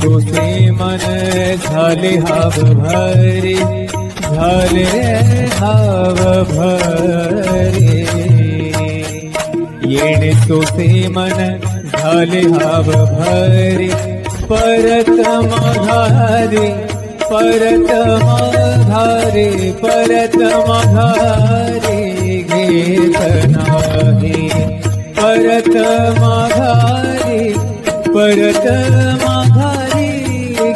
तुसे मन झाले हाव भरे, झाले हाव भरे. येणे तुसे मन झाले हाव भरे, परत माघारे, परत माघारे, परत माघारे घेत नाही. परत माघारे, परत माघारी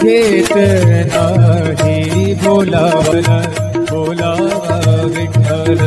घेत नाही. बोलावला बोलावा विठ्ठल.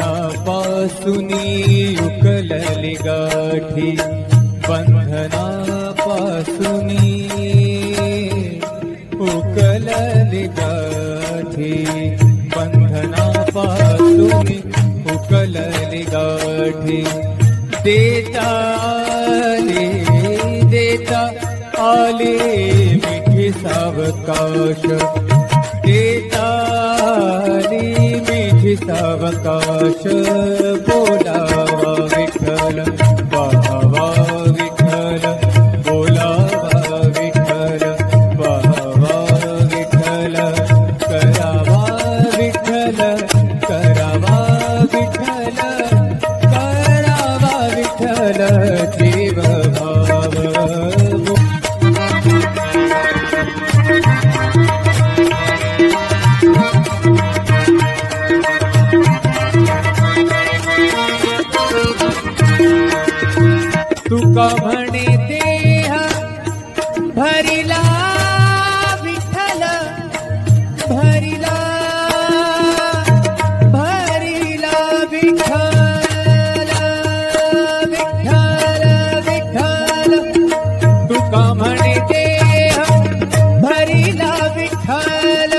बंधनापासूनी उकलली गाठी, बंधनापासूनी उकलली गाठी, बंधनापासूनी उकलली गाठी. देता आले मिठी सावकाश, देता आली मिठी सावकाश. बोलावा विठ्ठल, पाहावा विठ्ठल, बोलावा विठ्ठल, पाहावा विठ्ठल. करावा विठ्ठल, करावा विठ्ठल, करावा विठ्ठल जीव भाव. तुका म्हणे देह भरिला विठ्ठल, भरिला भरिला विठ्ठल, विठ्ठल विठ्ठल. तुका म्हणे देह भरिला विठ्ठल,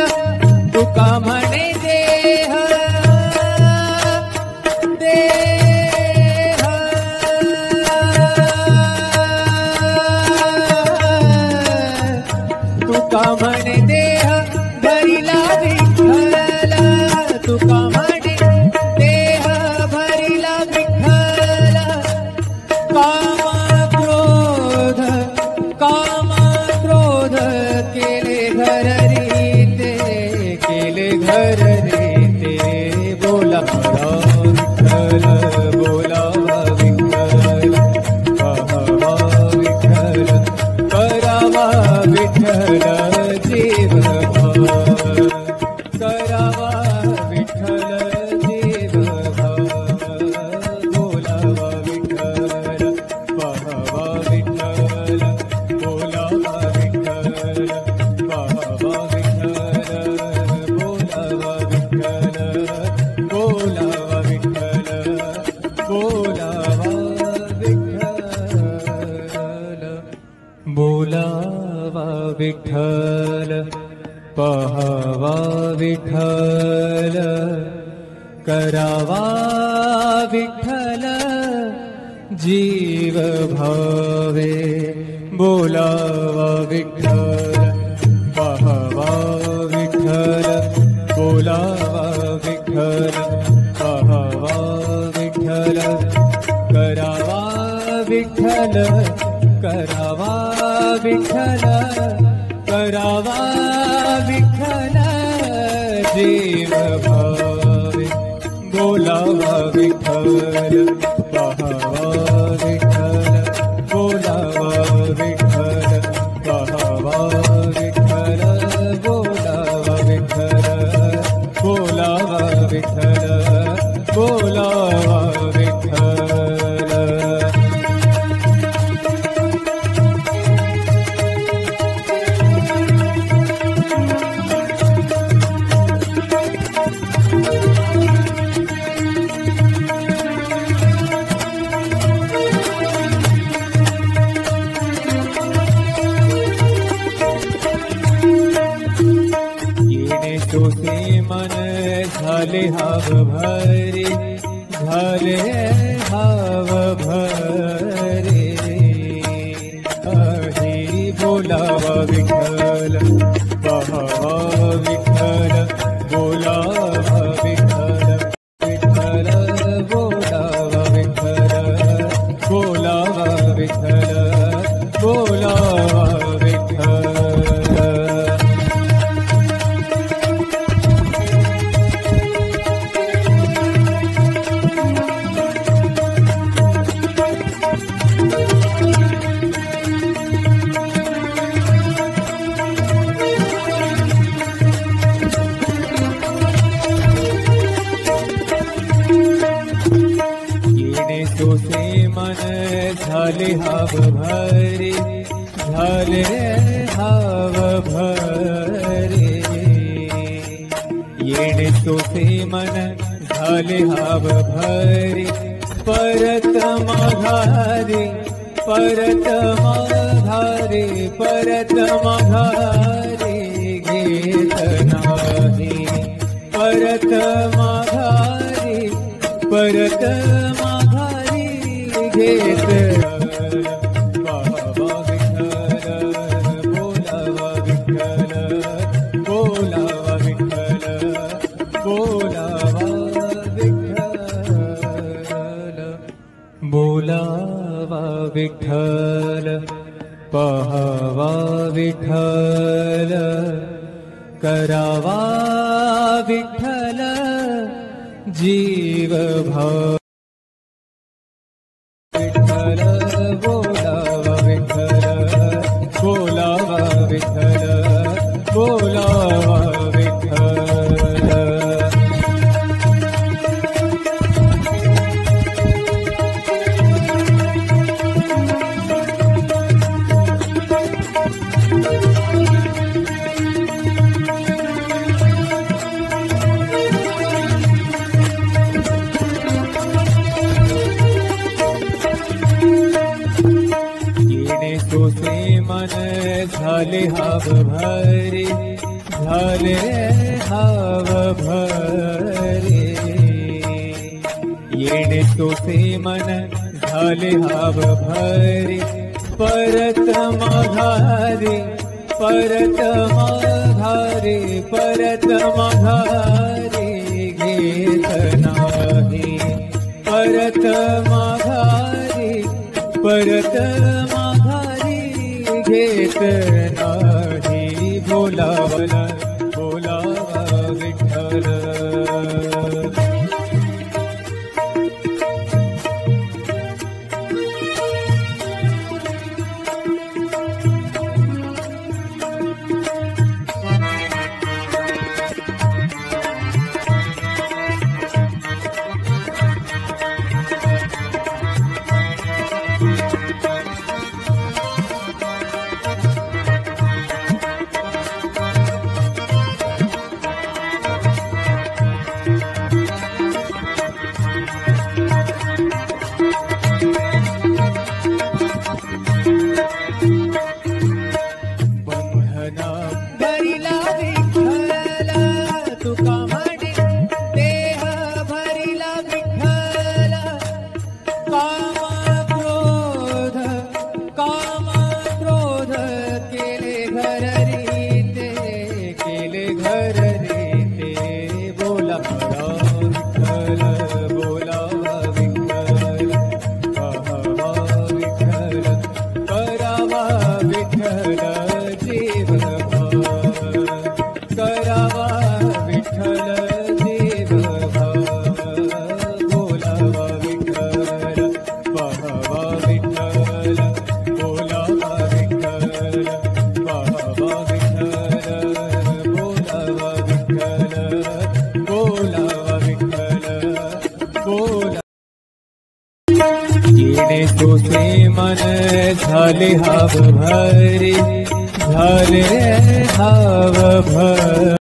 तुका म्हणे देह तुका म्हणे देह भरिला विठ्ठल, तुका म्हणे देह भरिला विठ्ठल. काम क्रोध केले घर रीते, केले घर रीते. बोलावा विठ्ठल, बोलावा विठ्ठल, पाहावा विठ्ठल, करावा विठ्ठल जीव भाव. करावा विठ्ठल जीव भाव. बोलावा विठ्ठल, पाहावा विठ्ठल, बोलावा विठ्ठल, पाहावा विठ्ठल, बोलावा विठ्ठल, बोलावा विठ्ठल, बोलावा विठ्ठल. बोलावा विठ्ठल, पाहावा विठ्ठल, करावा विठ्ठल जीव भावे. बोलावा विठ्ठल, पाहावा विठ्ठल, बोलावा विठ्ठल, पाहावा विठ्ठल, करावा विठ्ठल, करावा विठ्ठल, करावा विठ्ठल जीव भावे. बोलावा विठ्ठल, पाहावा विठ्ठल, बोलावा विठ्ठल, पाहावा विठ्ठल, बोलावा विठ्ठल, बोलावा विठ्ठल, बोलावा विठ्ठल. सोसे मन झाले हाव भरे, झाले हाव भरे. हरी बोलावा विठ्ठल, पहावा विठ्ठल, बोलावा विठ्ठल, विठ्ठल बोलावा विठ्ठल, बोलावा विठ्ठल, बोलावा विठ्ठल. सोसे मन झाले हाव भरे, झाले हाव भरे. येणे सोसे मन झाले हाव भरे, परत माघारे, परत माघारे, परत माघारे घेत नाही. परत माघारे, परत माघारी घेत. पहावा विठ्ठल, बोलावा विठ्ठल, बोलावा विठ्ठल, बोलावा विठ्ठल, बोलावा विठ्ठल. पहावा विठ्ठल, करावा विठ्ठल जीव भाव. विठ्ठल बोलावा विठ्ठल, बोलावा विठ्ठल, बोलावा विठ्ठल. सोसे मन झाले हाव भरे, झाले हाव भरे. येणे सोसे मन झाले हाव भरे, परत माघारे, परत माघारे, परत माघारे घेत नाही. परत माघारे, परत माघारी घेत नाही. बोलावला, बोलावा विठ्ठल. येणे सोसे मन झाले हाव भरे, झाले हाव भरे.